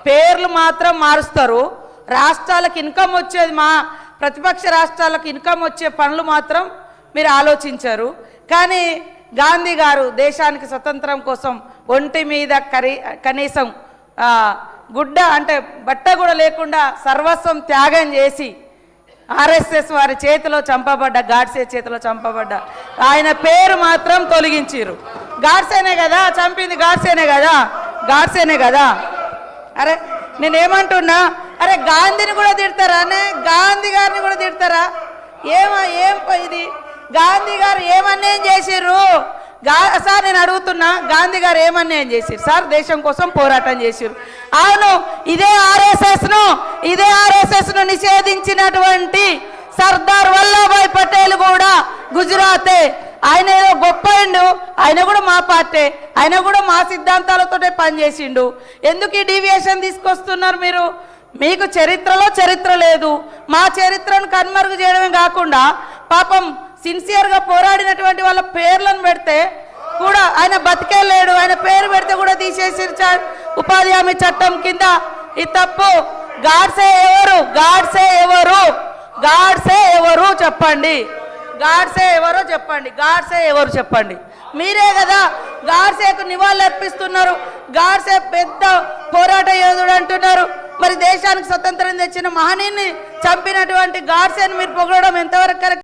పేర్లు మాత్రం మారుస్తారు. రాష్ట్రాలకు ఇన్కమ్ వచ్చేది, మా ప్రతిపక్ష రాష్ట్రాలకు ఇన్కమ్ వచ్చే పనులు మాత్రం మీరు ఆలోచించారు. కానీ గాంధీ గారు దేశానికి స్వతంత్రం కోసం ఒంటి మీద కనీసం గుడ్డ అంటే బట్ట కూడా లేకుండా సర్వస్వం త్యాగం చేసి ఆర్ఎస్ఎస్ వారి చేతిలో చంపబడ్డ, గాడ్సే చేతిలో చంపబడ్డ ఆయన పేరు మాత్రం తొలగించారు. గాడ్సేనే కదా చంపింది, గాడ్సేనే కదా, గాడ్సేనే కదా. అరే నేనేమంటున్నా, అరే గాంధీని కూడా తిడతారా అనే, గాంధీ గారిని కూడా తిడతారా? ఏం ఇది గాంధీ గారు ఏమన్యాయం చేసిర్రు సార్? నేను అడుగుతున్నా, గాంధీ గారు ఏమన్యాయం చేసిర్రు సార్? దేశం కోసం పోరాటం చేసిర్రు. అవును, ఇదే ఆర్ఎస్ఎస్ ను నిషేధించినటువంటి సర్దార్ వల్లభాయ్ పటేల్ కూడా గుజరాతే. ఆయన ఏదో గొప్పండు, ఆయన కూడా మా పార్టీ, ఆయన కూడా మా సిద్ధాంతాలతోటే పనిచేసిండు. ఎందుకు ఈ డీవియేషన్ తీసుకొస్తున్నారు మీరు? మీకు చరిత్రలో చరిత్ర లేదు. మా చరిత్రను కనుమరుగు చేయడమే కాకుండా పాపం సిన్సియర్గా పోరాడినటువంటి వాళ్ళ పేర్లను పెడితే కూడా ఆయన బతికే లేడు, ఆయన పేరు పెడితే కూడా తీసేసి ఉపాధి హామీ చట్టం కింద. ఈ తప్పు. గాడ్సే ఎవరు? గాడ్సే ఎవరు? గాడ్సే ఎవరు చెప్పండి? గాడ్సే ఎవరో చెప్పండి. గాడ్సే ఎవరు చెప్పండి? మీరే కదా గాడ్సేకు నివాళులు అర్పిస్తున్నారు. గాడ్సే పెద్ద పోరాట యోధుడు అంటున్నారు. మరి దేశానికి స్వతంత్రం తెచ్చిన మహనీయుని చంపినటువంటి గాడ్సేని మీరు పొగడడం ఎంతవరకు కరెక్ట్?